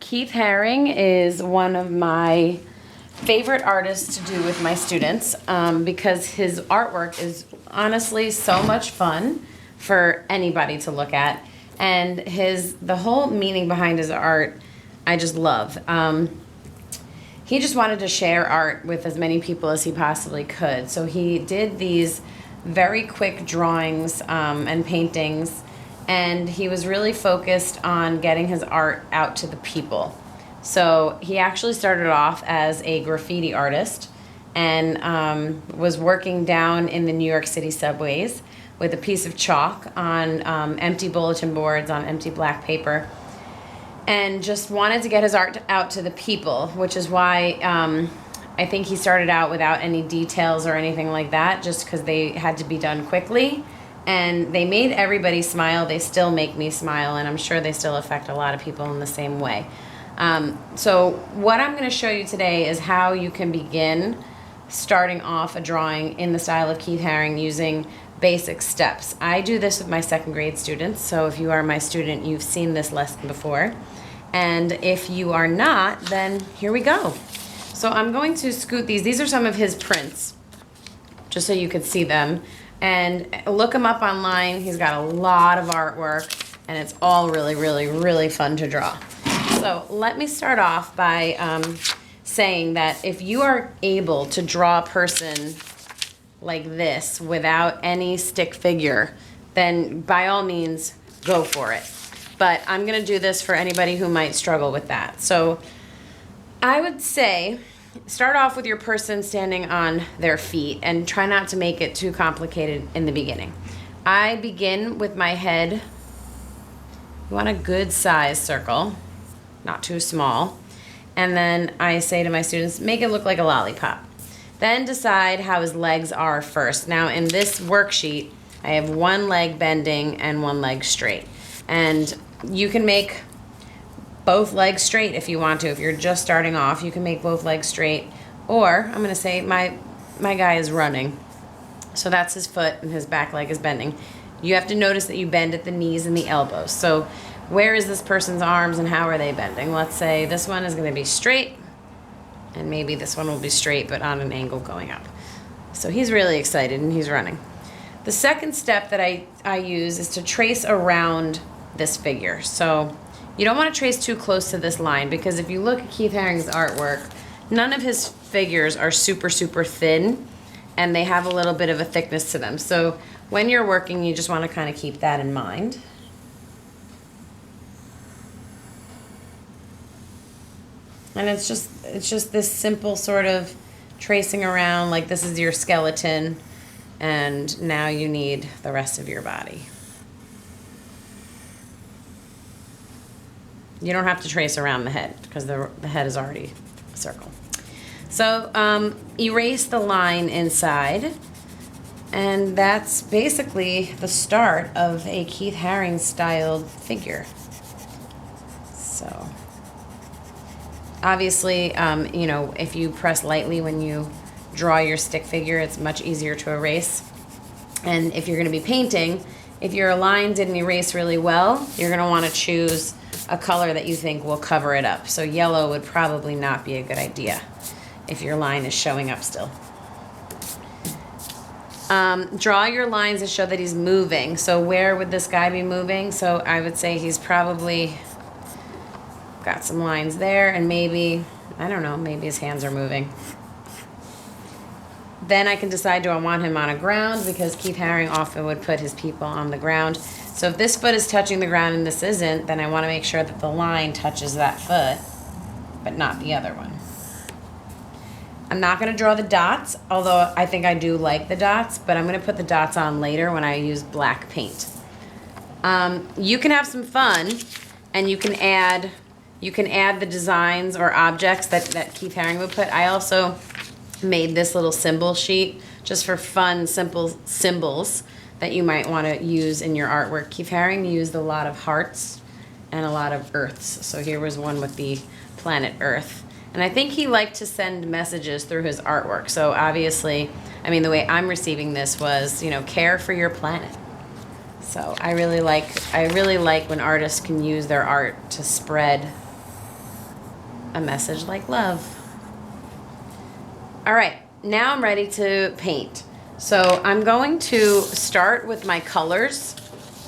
Keith Haring is one of my favorite artists to do with my students because his artwork is honestly so much fun for anybody to look at, and the whole meaning behind his art I just love. He just wanted to share art with as many people as he possibly could, so he did these very quick drawings and paintings, and he was really focused on getting his art out to the people. So he actually started off as a graffiti artist and was working down in the New York City subways with a piece of chalk on empty bulletin boards on empty black paper, and just wanted to get his art out to the people, which is why I think he started out without any details or anything like that, just because they had to be done quickly. And they made everybody smile. They still make me smile, and I'm sure they still affect a lot of people in the same way. So what I'm going to show you today is how you can begin starting off a drawing in the style of Keith Haring using basic steps. I do this with my second grade students, so if you are my student, you've seen this lesson before. And if you are not, then here we go. So I'm going to scoot these. These are some of his prints, just so you could see them. And look him up online. He's got a lot of artwork, and it's all really, really, really fun to draw. So let me start off by saying that if you are able to draw a person like this without any stick figure, then by all means, go for it. But I'm gonna do this for anybody who might struggle with that. So I would say, start off with your person standing on their feet and try not to make it too complicated in the beginning. I begin with my head. You want a good size circle, not too small. And then I say to my students, make it look like a lollipop. Then decide how his legs are first. Now in this worksheet, I have one leg bending and one leg straight. And you can make both legs straight if you want to. If you're just starting off, you can make both legs straight. Or I'm gonna say my guy is running. So that's his foot and his back leg is bending. You have to notice that you bend at the knees and the elbows. So where is this person's arms and how are they bending? Let's say this one is gonna be straight, and maybe this one will be straight but on an angle going up. So he's really excited and he's running. The second step that I use is to trace around this figure. So you don't want to trace too close to this line, because if you look at Keith Haring's artwork, none of his figures are super, super thin, and they have a little bit of a thickness to them. So when you're working, you just want to kind of keep that in mind. And it's just this simple sort of tracing around, like this is your skeleton, and now you need the rest of your body. You don't have to trace around the head because the head is already a circle. So erase the line inside, and that's basically the start of a Keith Haring styled figure. So obviously, you know, if you press lightly when you draw your stick figure, it's much easier to erase. And if you're going to be painting, if your line didn't erase really well, you're going to want to choose a color that you think will cover it up. So yellow would probably not be a good idea if your line is showing up still. Draw your lines to show that he's moving. So where would this guy be moving? So I would say he's probably got some lines there, and maybe, I don't know, maybe his hands are moving. Then I can decide, do I want him on a ground? Because Keith Haring often would put his people on the ground. So if this foot is touching the ground and this isn't, then I want to make sure that the line touches that foot, but not the other one. I'm not going to draw the dots, although I think I do like the dots, but I'm going to put the dots on later when I use black paint. You can have some fun, and you can add the designs or objects that Keith Haring would put. I also made this little symbol sheet just for fun, simple symbols that you might want to use in your artwork. Keith Haring used a lot of hearts and a lot of earths. So here was one with the planet Earth. And I think he liked to send messages through his artwork. So obviously, I mean, the way I'm receiving this was, you know, care for your planet. So I really like when artists can use their art to spread a message like love. All right, now I'm ready to paint. So I'm going to start with my colors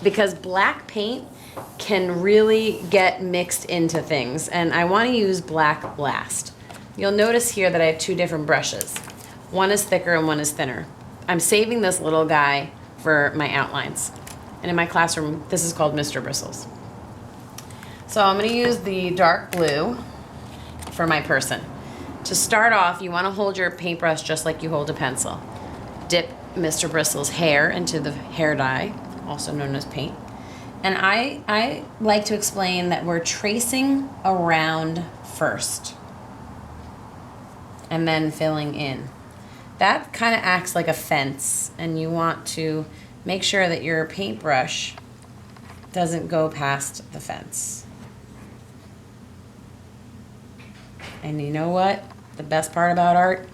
because black paint can really get mixed into things, and I want to use black last. You'll notice here that I have two different brushes. One is thicker and one is thinner. I'm saving this little guy for my outlines. And in my classroom, this is called Mr. Bristles. So I'm gonna use the dark blue for my person. To start off, you wanna hold your paintbrush just like you hold a pencil. Dip Mr. Bristles' hair into the hair dye, also known as paint. And I like to explain that we're tracing around first and then filling in. That kind of acts like a fence, and you want to make sure that your paintbrush doesn't go past the fence. And you know what? The best part about art,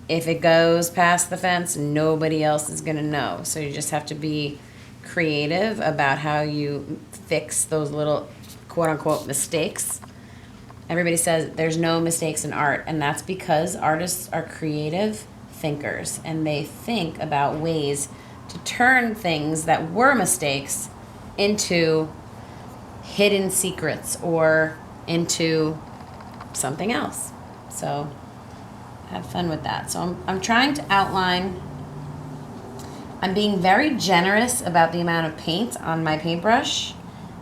if it goes past the fence, nobody else is gonna know. So you just have to be creative about how you fix those little quote unquote mistakes. Everybody says there's no mistakes in art, and that's because artists are creative thinkers, and they think about ways to turn things that were mistakes into hidden secrets or into something else. So have fun with that. So I'm trying to outline. I'm being very generous about the amount of paint on my paintbrush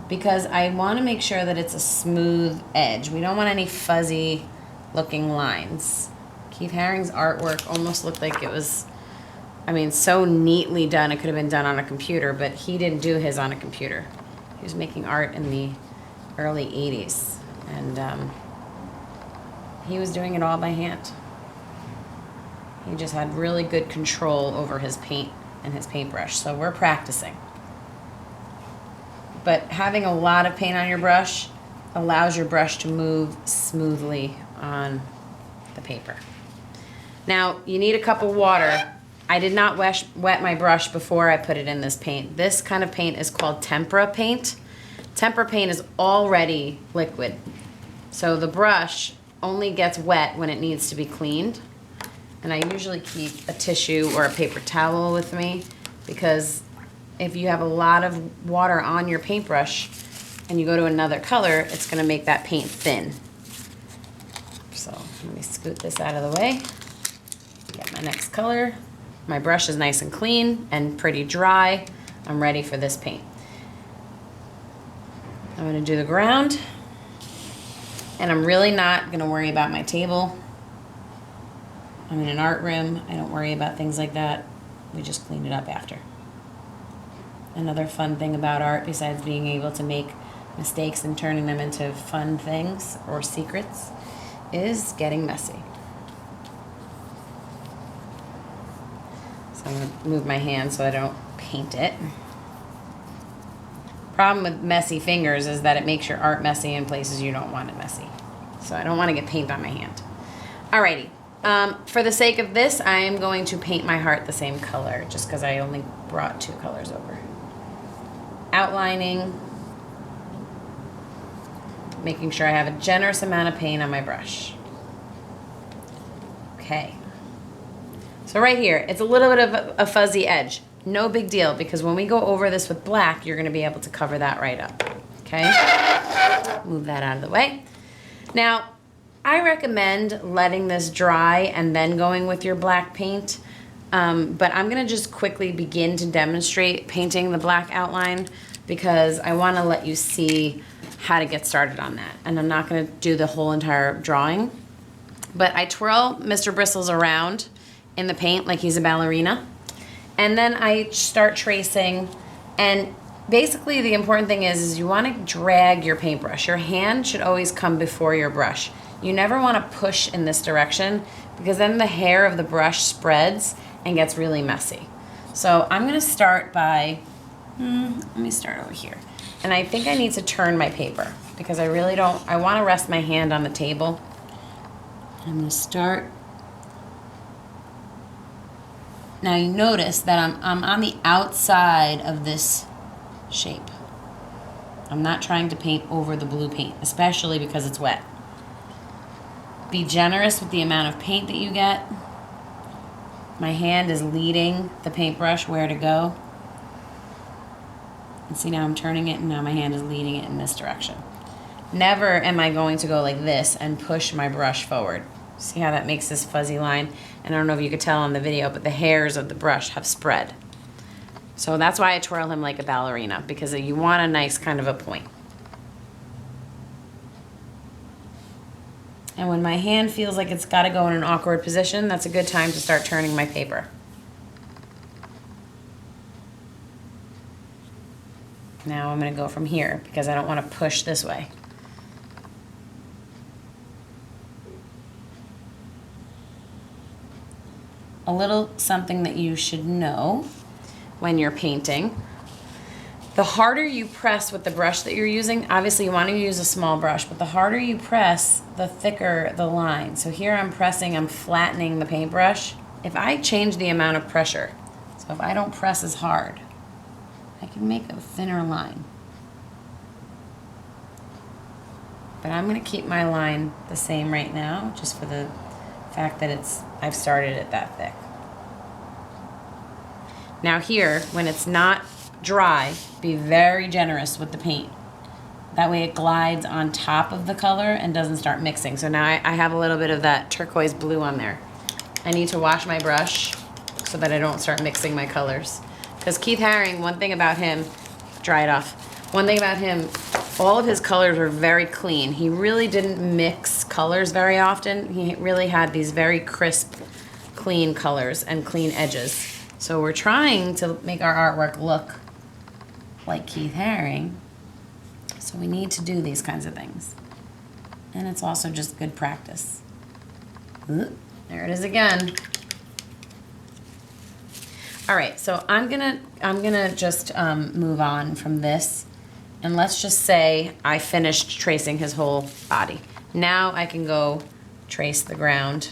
because I want to make sure that it's a smooth edge. We don't want any fuzzy looking lines. Keith Haring's artwork almost looked like it was, I mean, so neatly done. It could have been done on a computer, but he didn't do his on a computer. He was making art in the early 80s, and he was doing it all by hand. He just had really good control over his paint and his paintbrush, so we're practicing. But having a lot of paint on your brush allows your brush to move smoothly on the paper. Now, you need a cup of water. I did not wet my brush before I put it in this paint. This kind of paint is called tempera paint. Tempera paint is already liquid. So the brush only gets wet when it needs to be cleaned. And I usually keep a tissue or a paper towel with me because if you have a lot of water on your paintbrush and you go to another color, it's gonna make that paint thin. So let me scoot this out of the way. Get my next color. My brush is nice and clean and pretty dry. I'm ready for this paint. I'm gonna do the ground, and I'm really not gonna worry about my table. I'm in an art room. I don't worry about things like that. We just clean it up after. Another fun thing about art, besides being able to make mistakes and turning them into fun things or secrets, is getting messy. So I'm gonna move my hand so I don't paint it. Problem with messy fingers is that it makes your art messy in places you don't want it messy. So I don't want to get paint on my hand. Alrighty. For the sake of this, I am going to paint my heart the same color, just because I only brought two colors over. Outlining, making sure I have a generous amount of paint on my brush. Okay. So right here, it's a little bit of a fuzzy edge. No big deal, because when we go over this with black, you're going to be able to cover that right up. Okay? Move that out of the way. Now, I recommend letting this dry and then going with your black paint, but I'm gonna just quickly begin to demonstrate painting the black outline because I wanna let you see how to get started on that. And I'm not gonna do the whole entire drawing, but I twirl Mr. Bristles around in the paint like he's a ballerina, and then I start tracing, and basically the important thing is you wanna drag your paintbrush. Your hand should always come before your brush. You never want to push in this direction because then the hair of the brush spreads and gets really messy. So I'm going to start by, let me start over here. And I think I need to turn my paper because I really don't, I want to rest my hand on the table. I'm going to start. Now you notice that I'm on the outside of this shape. I'm not trying to paint over the blue paint, especially because it's wet. Be generous with the amount of paint that you get. My hand is leading the paintbrush where to go. And see, now I'm turning it, and now my hand is leading it in this direction. Never am I going to go like this and push my brush forward. See how that makes this fuzzy line? And I don't know if you could tell on the video, but the hairs of the brush have spread. So that's why I twirl him like a ballerina, because you want a nice kind of a point. And when my hand feels like it's got to go in an awkward position, that's a good time to start turning my paper. Now I'm going to go from here because I don't want to push this way. A little something that you should know when you're painting. The harder you press with the brush that you're using, obviously you want to use a small brush, but the harder you press, the thicker the line. So here I'm pressing, I'm flattening the paintbrush. If I change the amount of pressure, so if I don't press as hard, I can make a thinner line. But I'm going to keep my line the same right now, just for the fact that I've started it that thick. Now here, when it's not dry, be very generous with the paint. That way it glides on top of the color and doesn't start mixing. So now I have a little bit of that turquoise blue on there. I need to wash my brush so that I don't start mixing my colors. Because Keith Haring, one thing about him, dry it off. One thing about him, all of his colors are very clean. He really didn't mix colors very often. He really had these very crisp, clean colors and clean edges. So we're trying to make our artwork look like Keith Haring. So we need to do these kinds of things. And it's also just good practice. Ooh, there it is again. All right, so I'm gonna just move on from this, and let's just say I finished tracing his whole body. Now I can go trace the ground.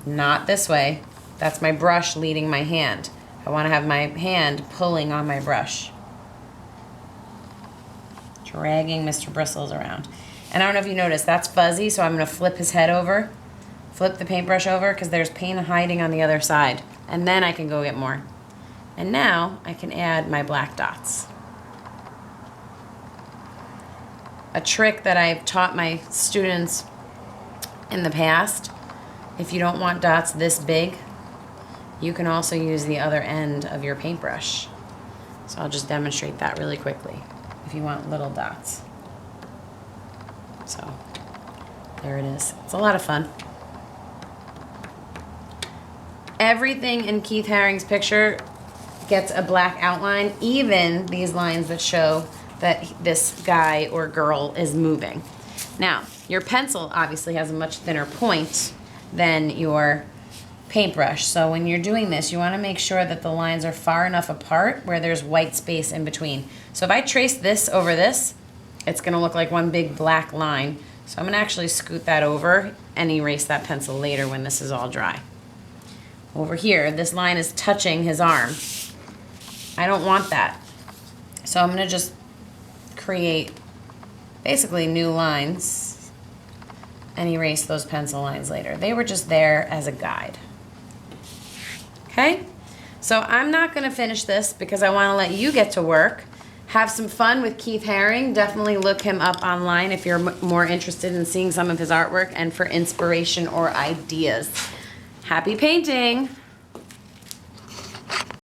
Not this way. That's my brush leading my hand. I want to have my hand pulling on my brush. Dragging Mr. Bristles around. And I don't know if you noticed, that's fuzzy, so I'm going to flip his head over. Flip the paintbrush over because there's paint hiding on the other side. And then I can go get more. And now I can add my black dots. A trick that I've taught my students in the past, if you don't want dots this big, you can also use the other end of your paintbrush. So I'll just demonstrate that really quickly if you want little dots. So there it is. It's a lot of fun. Everything in Keith Haring's picture gets a black outline, even these lines that show that this guy or girl is moving. Now, your pencil obviously has a much thinner point than your paintbrush. So when you're doing this, you want to make sure that the lines are far enough apart where there's white space in between. So if I trace this over this, it's going to look like one big black line. So I'm going to actually scoot that over and erase that pencil later when this is all dry. Over here, this line is touching his arm. I don't want that. So I'm going to just create basically new lines and erase those pencil lines later. They were just there as a guide. Okay? So I'm not going to finish this because I want to let you get to work. Have some fun with Keith Haring. Definitely look him up online if you're more interested in seeing some of his artwork and for inspiration or ideas. Happy painting!